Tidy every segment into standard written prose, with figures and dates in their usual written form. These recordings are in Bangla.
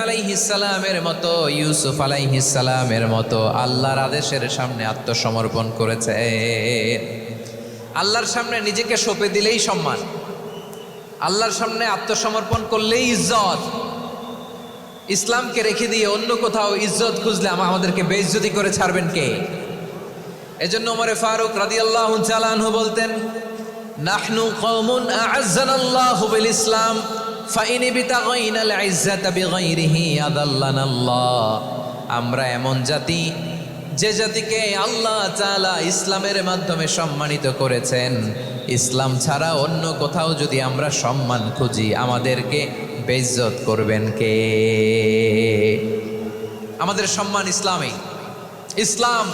আলাইহিসসালামের মতো, ইউসুফ আলাইহিসসালামের মতো আল্লাহর আদেশের সামনে আত্মসমর্পণ করেছে। আল্লাহর সামনে নিজেকে সঁপে দিলেই সম্মান, আল্লাহর সামনে আত্মসমর্পণ করলেই ইজ্জত। ইসলামকে রেখে দিয়ে অন্য কোথাও ইজ্জত খুঁজলে আমাদেরকে বেইজ্জতি করে ছাড়বেন কে? এজন্য ওমরে ফারুক রাদিয়াল্লাহু তাআলা আনহু বলতেন, নাহনু কওমুন আ'আজ্জানাল্লাহু বিল ইসলাম ফাইন বিতাগাইনাল ইজ্জাতা বিগাইরিহি আযাল্লানাল্লাহ। আমরা এমন জাতি, যে জাতিকে আল্লাহ তাআলা ইসলামের মাধ্যমে সম্মানিত করেছেন। ইসলাম ছাড়া অন্য কোথাও যদি আমরা সম্মান খুঁজি, আমাদেরকে বেইজ্জত করবেন কে? আমাদের সম্মান ইসলামে। ইসলাম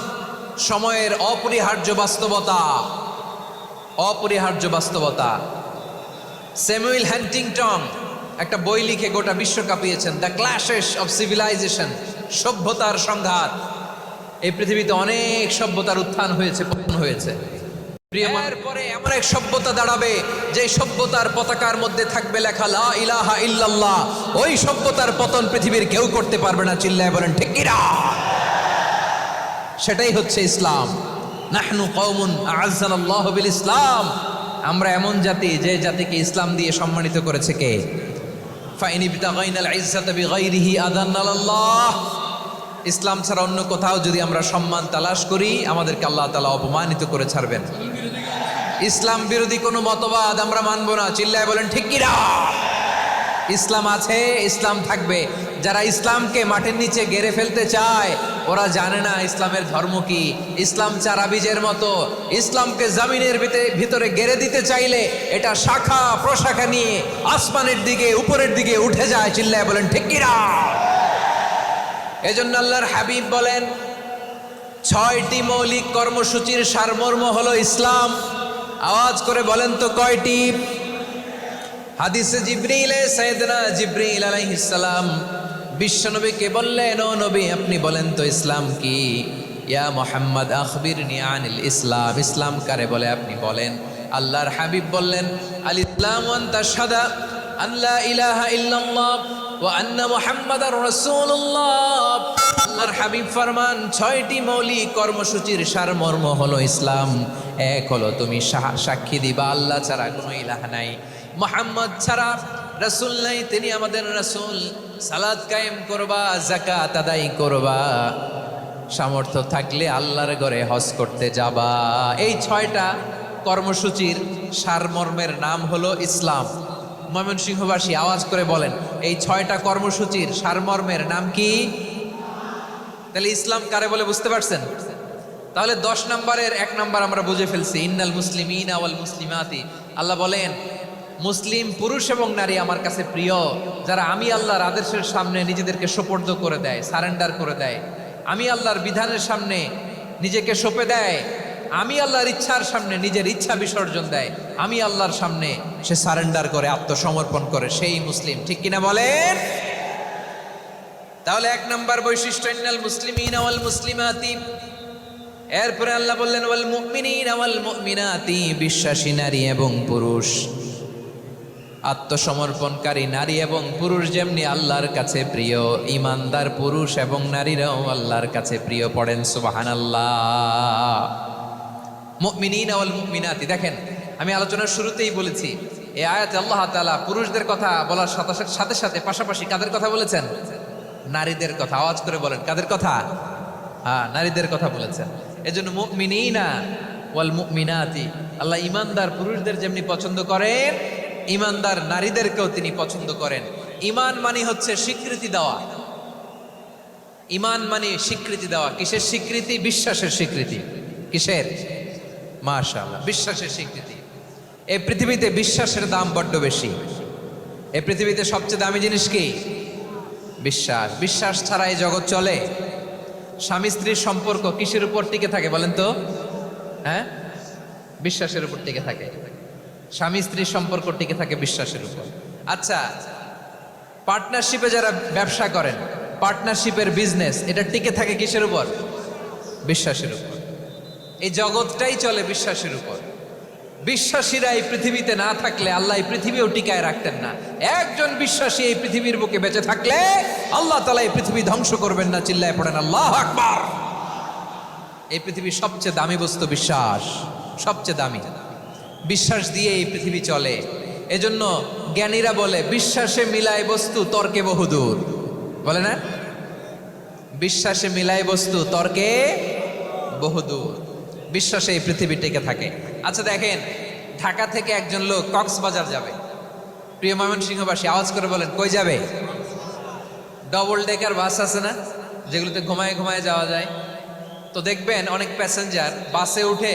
সময়ের অপরিহার্য বাস্তবতা, অপরিহার্য বাস্তবতা। স্যামুয়েল হ্যান্টিংটন একটা বই লিখে গোটা বিশ্ব কাঁপিয়েছেন, দ্য ক্ল্যাশেস অফ সিভিলাইজেশন, সভ্যতার সংঘাত। এই পৃথিবীতে অনেক সভ্যতার উত্থান হয়েছে, পতন হয়েছে। এরপরে এমন এক সভ্যতা দাঁড়াবে যে সভ্যতার পতাকার মধ্যে থাকবে লেখা লা ইলাহা ইল্লাল্লাহ। ওই সভ্যতার পতন পৃথিবীর কেউ করতে পারবে না। চিল্লায় বলেন ঠিক কিনা? সেটাই হচ্ছে ইসলাম। নাহনু কওমুন আ'আজ্জানাল্লাহু বিল ইসলাম। আমরা এমন জাতি, যে জাতিকে ইসলাম দিয়ে সম্মানিত করেছে কে? ফাইন ইবতাগাইনাল ইজ্জাতা বিগাইরিহি আযাল্লানাল্লাহ। ইসলাম ছাড়া অন্য কোথাও যদি আমরা সম্মান তালাশ করি, আমাদেরকে আল্লাহ তাআলা অপমানিত করে ছাড়বেন। ইসলাম বিরোধী কোনো মতবাদ আমরা মানব না। চিল্লায় বলেন ঠিক কিনা? ইসলাম আছে, ইসলাম থাকবে। যারা ইসলামকে মাটির নিচে গেড়ে ফেলতে চায়, ওরা জানে না ইসলামের ধর্ম কি। ইসলাম চারা বীজের মতো, ইসলামকে জমিনের ভিতরে গেড়ে দিতে চাইলে এটা শাখা প্রশাখা নিয়ে আসমানের দিকে, উপরের দিকে উঠে যায়। চিল্লায় বলেন ঠিক কিনা? এজন্য আল্লাহর হাবিব বলেন, 6টি মৌলিক কর্মসূচির সারমর্ম হলো ইসলাম। আওয়াজ করে বলেন তো কয়টি? হাদিসে জিবরিলে সাইয়েদনা জিবরিল আলাইহিস সালাম বিশ্বনবীকে বললেন, ও নবী আপনি বলেন তো ইসলাম কি? ইয়া মুহাম্মদ আখবিরনি আনিল ইসলাম। ইসলাম কারে বলে আপনি বলেন। আল্লাহর হাবিব বললেন, আল ইসলামু আন তাশহাদা আন লা ইলাহা ইল্লাল্লাহ ওয়া আন্না মুহাম্মাদার রাসূলুল্লাহ। আল্লাহর হাবিব ফরমান, 6টি মৌলিক কর্মসূচির সারমর্ম হলো ইসলাম। এক হলো তুমি সাক্ষী দিবা আল্লাহ ছাড়া কোনো ইলাহ নাই, মুহাম্মদ ছাড়া রাসূল নাই, তিনি আমাদের রাসূল। সালাত কায়েম করবা, যাকাত আদায় করবা, সামর্থ্য থাকলে আল্লাহর ঘরে হজ করতে যাবা। এই 6টা কর্মসূচির সারমর্মের নাম হলো ইসলাম। ময়মনসিংহবাসী আওয়াজ করে বলেন, এই 6টা কর্মসূচির সারমর্মের নাম কি? তাহলে ইসলাম কারে বলে বুঝতে পারছেন? তাহলে 10 নম্বরের 1 নম্বর আমরা বুঝে ফেলছি, ইন্নাল মুসলিমিনা ওয়াল মুসলিমাতি। আল্লাহ বলেন, মুসলিম পুরুষ এবং নারী আমার কাছে প্রিয়, যারা আমি আল্লাহর আদেশের সামনে নিজেদেরকে সোপর্দ করে দেয়, সারেন্ডার করে দেয়, আমি আল্লাহর বিধানের সামনে নিজেকে সঁপে দেয়, আমি আল্লাহর ইচ্ছার সামনে নিজের ইচ্ছা বিসর্জন দেয়, আমি আল্লাহর সামনে সে সারেন্ডার করে, আত্মসমর্পণ করে, সেই মুসলিম। ঠিক কিনা বলেন? তাহলে 1 নম্বর বৈশিষ্ট্য ইন্নাল মুসলিমিনা ওয়াল মুসলিমাতি। এরপরে আল্লাহ বললেন ওয়াল মুমিনিনা ওয়াল মুমিনাতি, বিশ্বাসী নারী এবং পুরুষ। আত্মসমর্পণকারী নারী এবং পুরুষ যেমনি আল্লাহর কাছে প্রিয়, ইমানদার পুরুষ এবং নারীরাও আল্লাহর কাছে প্রিয়। পড়েন সুবহানাল্লাহ। মুমিনিনা ওয়াল মুমিনাতি। দেখেন, আমি আলোচনার শুরুতেই বলেছি, এই আয়াতে আল্লাহ তাআলা পুরুষদের কথা বলার সাথে সাথে পাশাপাশি কাদের কথা বলেছেন? নারীদের কথা। আওয়াজ করে বলেন, কাদের কথা? নারীদের কথা বলেছেন। এজন্য মুমিনিনা ওয়াল মুমিনাতি, আল্লাহ ইমানদার পুরুষদের যেমনি পছন্দ করেন, ইমানদার নারীদেরকেও তিনি পছন্দ করেন। ঈমান মানে হচ্ছে স্বীকৃতি দেওয়া। ঈমান মানে স্বীকৃতি দেওয়া। কিসের স্বীকৃতি? বিশ্বাসের স্বীকৃতি। কিসের? মাশাআল্লাহ, বিশ্বাসের স্বীকৃতি। এই পৃথিবীতে বিশ্বাসের দাম বড্ড বেশি। এই পৃথিবীতে সবচেয়ে দামি জিনিস কি? বিশ্বাস। বিশ্বাস ছাড়া এই জগৎ চলে? স্বামী স্ত্রীর সম্পর্ক কিসের উপর টিকে থাকে বলেন তো? হ্যাঁ, বিশ্বাসের উপর টিকে থাকে। স্বামী স্ত্রীর সম্পর্ক টিকে থাকে বিশ্বাসের উপর। আচ্ছা, পার্টনারশিপে যারা ব্যবসা করেন, পার্টনারশিপের বিজনেস, এটা টিকে থাকে কিসের উপর? বিশ্বাসের উপর। এই জগৎটাই চলে বিশ্বাসের উপর। বিশ্বাসীরা এই পৃথিবীতে না থাকলে আল্লাহ এই পৃথিবীও টিকায় রাখতেন না। একজন বিশ্বাসী এই পৃথিবীর বুকে বেঁচে থাকলে আল্লাহ তাআলা এই পৃথিবী ধ্বংস করবেন না। চিল্লায় পড়েন আল্লাহু আকবার। এই পৃথিবীর সবচেয়ে দামি বস্তু বিশ্বাস, সবচেয়ে দামি। বিশ্বাস দিয়ে এই পৃথিবী চলে। এজন্য জ্ঞানীরা বলে বিশ্বাসে মিলায় বস্তু তর্কে বহুদূর, বলে না? বিশ্বাসে মিলায় বস্তু তর্কে বহুদূর। বিশ্বাসে এই পৃথিবী টিকে থাকে। আচ্ছা দেখেন, ঢাকা থেকে একজন লোক কক্সবাজার যাবে। প্রিয় ময়মনসিংহবাসী আওয়াজ করে বলেন, কই যাবে? ডবল ডেকার বাস আছে না, যেগুলোতে ঘুমায় ঘুমায় যাওয়া যায়। তো দেখবেন অনেক প্যাসেঞ্জার বাসে উঠে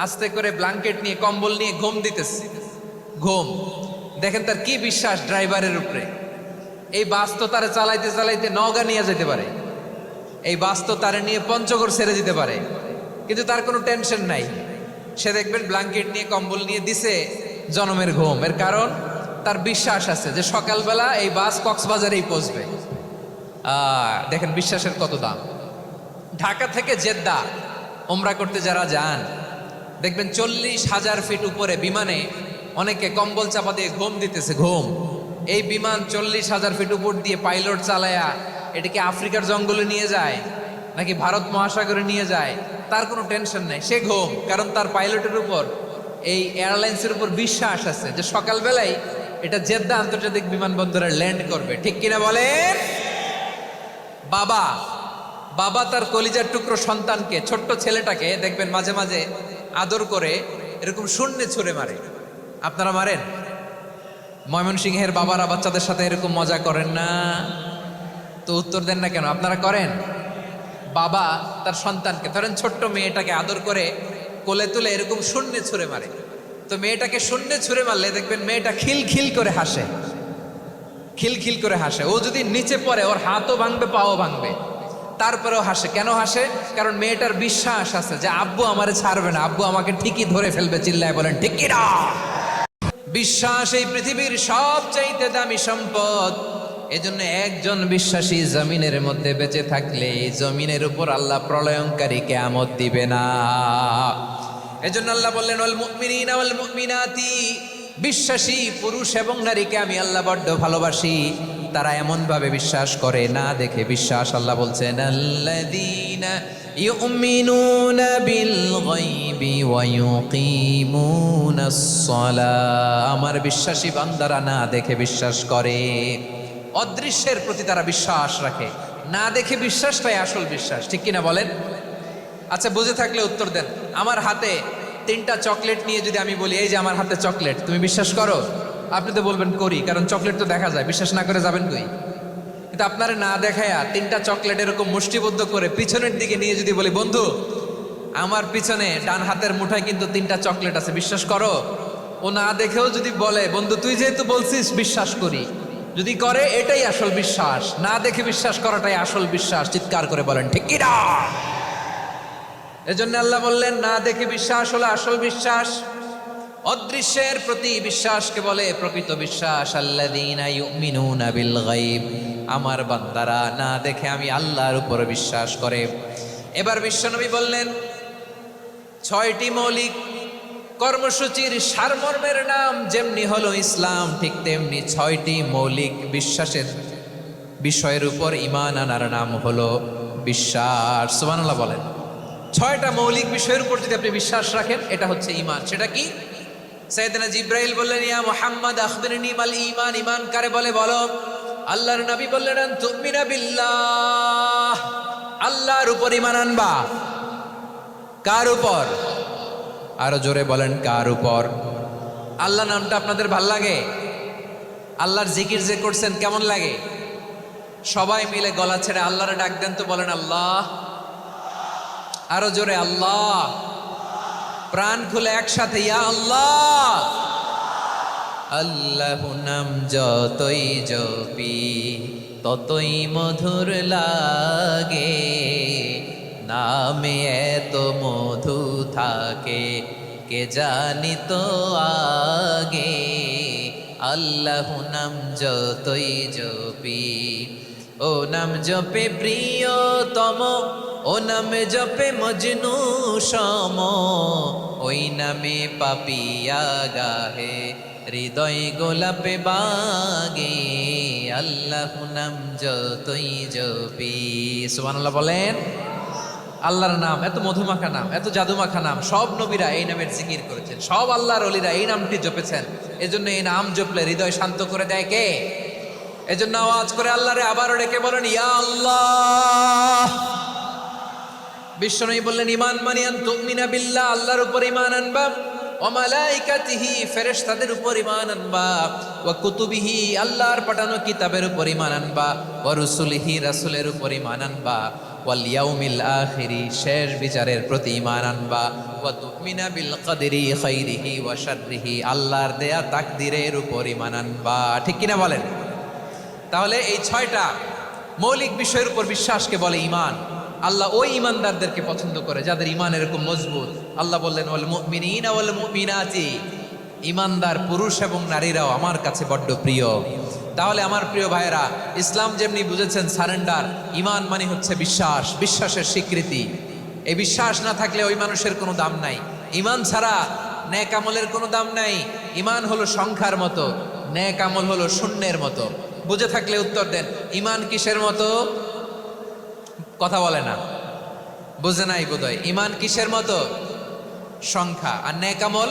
আস্তে করে ব্ল্যাঙ্কেট নিয়ে কম্বল নিয়ে ঘুম দিতেছে। ঘুম দেখেন তার কি বিশ্বাস ড্রাইভারের উপরে। এই বাস তো তারা চালাইতে চালাইতে নওগাঁ নিয়ে যেতে পারে, এই বাস তো তারা নিয়ে পঞ্চগড় ছেড়ে দিতে পারে, কিন্তু তার কোনো টেনশন নাই। সে দেখবেন ব্ল্যাঙ্কেট নিয়ে কম্বল নিয়ে দিছে জনমের ঘুম। এর কারণ তার বিশ্বাস আছে যে সকালবেলা এই বাস কক্সবাজারেই পৌঁছবে। দেখেন বিশ্বাসের কত দাম। ঢাকা থেকে জেদ্দা ওমরা করতে যারা যান দেখবেন 40,000 ফিট উপরে বিমানে অনেকে কম্বল চাপা দিয়ে ঘুম দিতেছে। ঘুম এই বিমান 40,000 ফিট উপর দিয়ে পাইলট চালায়া এটাকে আফ্রিকার জঙ্গলে নিয়ে যায় নাকি ভারত মহাসাগরে নিয়ে যায়, তার কোনো টেনশন নেই। সে ঘুম, কারণ তার পাইলটের উপর, এই এয়ারলাইন্সের উপর বিশ্বাস আছে যে সকালবেলায় এটা জেদ্দা আন্তর্জাতিক বিমানবন্দরে ল্যান্ড করবে। ঠিক কিনা বলেন? বাবা তার কলিজার টুকরো সন্তানকে, ছোট্ট ছেলেটাকে দেখবেন মাঝে মাঝে আদর করে এরকম শূন্যে ছুঁড়ে মারে। আপনারা মারেন? ময়মনসিংহের বাবারা বাচ্চাদের সাথে এরকম মজা করেন না? তো উত্তর দেন না কেন? আপনারা করেন? বাবা তার সন্তানকে, ধরেন ছোট্ট মেয়েটাকে আদর করে কোলে তুলে এরকম শূন্যে ছুঁড়ে মারে। তো মেয়েটাকে শূন্যে ছুঁড়ে মারলে দেখবেন মেয়েটা খিলখিল করে হাসে, খিলখিল করে হাসে। ও যদি নিচে পড়ে ওর হাতও ভাঙবে, পাও ভাঙবে, তারপরেও হাসে। কেন হাসে? কারণ মেয়েটার বিশ্বাস আছে যে আব্বু আমারে ছাড়বে না, আব্বু আমাকে ঠিকই ধরে ফেলবে। চিল্লায় বলেন ঠিক কি না? বিশ্বাস এই পৃথিবীর সবচাইতে দামি সম্পদ। এজন্য একজন বিশ্বাসী জমিনের মধ্যে বেঁচে থাকলে জমিনের উপর আল্লাহ প্রলয়ঙ্কারী কিয়ামত দিবে না। এজন্য আল্লাহ বললেন ওয়াল মুমিনিনা ওয়াল মুমিনাতি, বিশ্বাসী পুরুষ এবং নারীকে আমি আল্লাহ বড্ড ভালোবাসি। তারা এমন ভাবে বিশ্বাস করে না দেখে বিশ্বাস। আল্লাহ বলছেন আল্লাযীনা ইউমিনুনা বিল গায়বি ওয়া ইউকিমুনাস সালাহ, আমার বিশ্বাসী বান্দারা না দেখে বিশ্বাস করে। অদৃশ্যের প্রতি তারা বিশ্বাস রাখে, না দেখে বিশ্বাসটাই আসল বিশ্বাস। ঠিক কিনা বলেন? আচ্ছা বুঝে থাকলে উত্তর দেন। আমার হাতে 3টা চকলেট নিয়ে যদি আমি বলি এই যে আমার হাতে চকলেট, তুমি বিশ্বাস করো? আপনি তো বলবেন করি, কারণ চকলেট তো দেখা যায়। বিশ্বাস না করে যাবেন কই? কিন্তু আপনারা না দেখায়া 3টা চকলেট এরকম মুষ্টিবদ্ধ করে পিছনের দিকে নিয়ে যদি বলি বন্ধু আমার পিছনে ডান হাতের মুঠায় কিন্তু 3টা চকলেট আছে, বিশ্বাস করো? ও না দেখেও যদি বলে বন্ধু তুই যেহেতু বলছিস বিশ্বাস করি, যদি করে এটাই আসল বিশ্বাস। না দেখে বিশ্বাস করাটাই আসল বিশ্বাস। চিৎকার করে বলেন ঠিক কি না? এজন্য আল্লাহ বললেন না দেখে বিশ্বাস হলো আসল বিশ্বাস। অদৃশ্যের প্রতি বিশ্বাসকে বলে প্রকৃত বিশ্বাস। আল্লাযীনা ইউমিনুনা বিল গায়ব, আমার বান্দারা না দেখে আমি আল্লাহর উপর বিশ্বাস করে। এবার বিশ্বনবী বললেন 6টি মৌলিক কর্মসূচির সারমর্মের নাম যেমনি হলো ইসলাম, ঠিক তেমনি 6টি মৌলিক বিশ্বাসের বিষয়ের উপর ঈমান আনার নাম হলো বিশ্বাস। সুবহানাল্লাহ বলেন। 6টা মৌলিক বিষয়ের উপর যদি আপনি বিশ্বাস রাখেন এটা হচ্ছে ঈমান। সেটা কি? সাইয়েদনা জিবরাইল বললেন ইয়া মুহাম্মদ আখবিরনি মাল ঈমান, ঈমান কারে বলে বলো। আল্লাহর নবী বললেন আন তুমিনা বিল্লাহ, আল্লাহর উপর ঈমান আনবা। কার উপর? আরো জোরে বলেন কার উপর? আল্লাহ নামটা আপনাদের ভাল লাগে? আল্লাহর জিকির যে করছেন কেমন লাগে? সবাই মিলে গলা ছেড়ে আল্লাহরে ডাক দেন তো, বলেন আল্লাহ। আরো জোরে আল্লাহ। প্রাণ খুলে একসাথে ইয়া আল্লাহ। আল্লাহ নাম যতই জপি ততই মধুর লাগে, নামে এত মধু থাকে কে জানি তো আগে। আল্লাহ নাম যতই জপি, ও নাম জপে প্রিয়তম ও নামে জপে মজনু সম, ওই নামে পাপিয়া গাহে, হৃদয় গোলাপে বাগে, আল্লাহ নাম যতই জপি। সুবহানাল্লাহ বলেন। আল্লাহর নাম এত মধুমাখা নাম, এত জাদুমাখা নাম, সব নবীরা এই নামের জিকির করেছেন, সব আল্লাহর ওলিরা এই নামটি জপেছেন। এজন্য এই নাম জপলে হৃদয় শান্ত করে দেয় কে? এজন্য আওয়াজ করে আল্লাহরে আবারও ডেকে বলেন ইয়া আল্লাহ। বিশ্বনবী বললেন ঈমান মানিয়ান তুমিনা বিল্লাহ, আল্লাহর উপর ঈমান আনবা, ওয়া মালাইকাতিহি ফেরেশতাদের উপর ঈমান আনবা, ওয়া কুতুবিহি আল্লাহর পাঠানো কিতাবের উপর ঈমান আনবা, ওয়া রুসুলিহি রাসূলের উপর ঈমান আনবা, ওয়াল ইয়াউমিল আখিরি শেষ বিচারের প্রতি ঈমান আনবা, ওয়া তুমিনা বিল কদরি খাইরিহি ওয়া শাররিহি আল্লাহর দেয়া তাকদীরের উপর ঈমান আনবা। ঠিক কিনা বলেন? তাহলে এই 6টা মৌলিক বিষয়ের উপর বিশ্বাসকে বলে ঈমান। আল্লাহ ওই ঈমানদারদেরকে পছন্দ করে যাদের ঈমান এরকম মজবুত। আল্লাহ বললেন ওয়াল মুমিনিনা ওয়াল মুমিনাতি, ঈমানদার পুরুষ এবং নারীরাও আমার কাছে বড্ড প্রিয়। তাহলে আমার প্রিয় ভাইয়েরা, ইসলাম যেমনি বুঝেছেন সারেন্ডার, ঈমান মানে হচ্ছে বিশ্বাস, বিশ্বাসের স্বীকৃতি। এই বিশ্বাস না থাকলে ওই মানুষের কোনো দাম নাই। ঈমান ছাড়া নেক আমলের কোনো দাম নাই। ঈমান হলো সংখ্যার মতো, নেক আমল হলো শূন্যের মতো। বুঝে থাকলে উত্তর দেন, ঈমান কিসের মতো? কথা বলে না, বুঝে নাই বোধহয়। ঈমান কিসের মতো? সংখ্যা। আর নেক আমল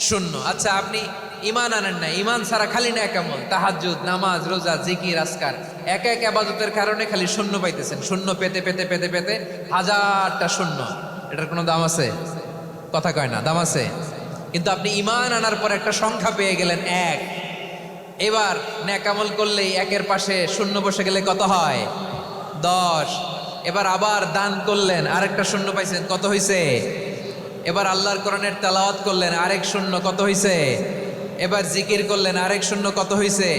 শূন্য। আচ্ছা, আপনি ঈমান আনেন না, ঈমান ছাড়া খালি নেক আমল, তাহাজ্জুদ, নামাজ, রোজা, জিকির, আজকার, এক এক ইবাদতের কারণে খালি শূন্য পাইতেছেন। শূন্য পেতে পেতে পেতে পেতে হাজারটা শূন্য। এটার কোনো দাম আছে? কথা কয় না, দাম আছে। কিন্তু আপনি ঈমান আনার পর একটা সংখ্যা পেয়ে গেলেন, এক। এবার নেক আমল করলেই একের পাশে শূন্য বসে গেলে কত হয়? 10। এবার আবার দান করলেন, আরেকটা শূন্য পাইছেন, কত হইছে? এবার আল্লাহর কোরআনের তেলাওয়াত করলেন, আরেক শূন্য, কত হইছে? এবার জিকির করলেন, আরেক শূন্য, কত হইছে?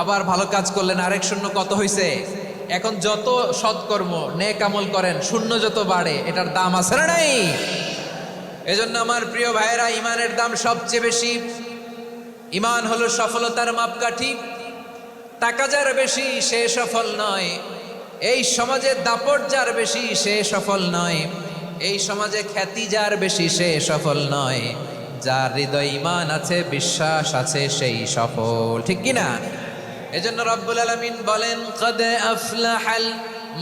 আবার ভালো কাজ করলেন, আরেক শূন্য, কত হইছে? এখন যত সৎকর্ম নেক আমল করেন, শূন্য যত বাড়ে, এটার দাম আছে না নাই? এজন্য আমার প্রিয় ভাইয়েরা, ঈমানের দাম সবচেয়ে বেশি। ঈমান হলো সফলতার মাপকাঠি। টাকা যার বেশি সে সফল নয়, এই সমাজে দাপট যার বেশি সে সফল নয়, এই সমাজে খ্যাতি যার বেশি সে সফল নয়, যার হৃদয় ঈমান আছে, বিশ্বাস আছে, সেই সফল। ঠিক কিনা? এজন্য রব্বুল আলামিন বলেন কদ আফলাহাল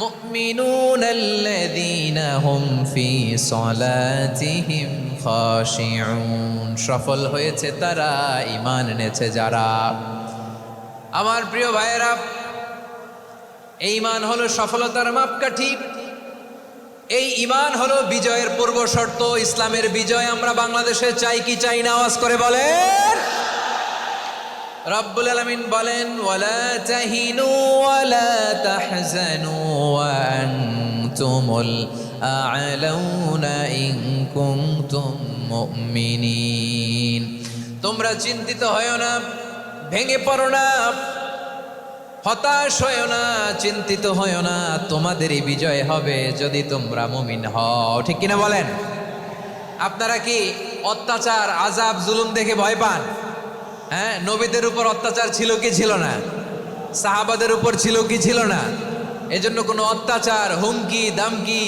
মুমিনুনাল্লাযীনা হুম ফি সলাতিহিম খাশিউন, সফল হয়েছে তারা, ঈমান এনেছে যারা। আমার প্রিয় ভাইয়েরা, এই ঈমান হলো সফলতার মাপকাঠি। এই ঈমান হলো বিজয়ের পূর্ব শর্ত। ইসলামের বিজয় আমরা বাংলাদেশে চাই কি চাই না? আওয়াজ করে বলেন। রব্বুল আলামিন বলেন ওয়ালা তাহিনু ওয়ালা তাহজানু ওয়া আনতুমুল আ'লাউনা ইন কুনতুম মুমিনিন। তোমরা চিন্তিত হয়ো না, ভেঙে পড়ো না, হতাশ হয়ো না, চিন্তিত হয়ো না, তোমাদেরই বিজয় হবে যদি তোমরা মুমিন হও। ঠিক কিনা বলেন? আপনারা কি অত্যাচার, আযাব, জুলুম দেখে ভয় পান? হ্যাঁ, নবীদের উপর অত্যাচার ছিল কি ছিল না? সাহাবাদের উপর ছিল কি ছিল না? এজন্য কোনো অত্যাচার, হুমকি, দামকি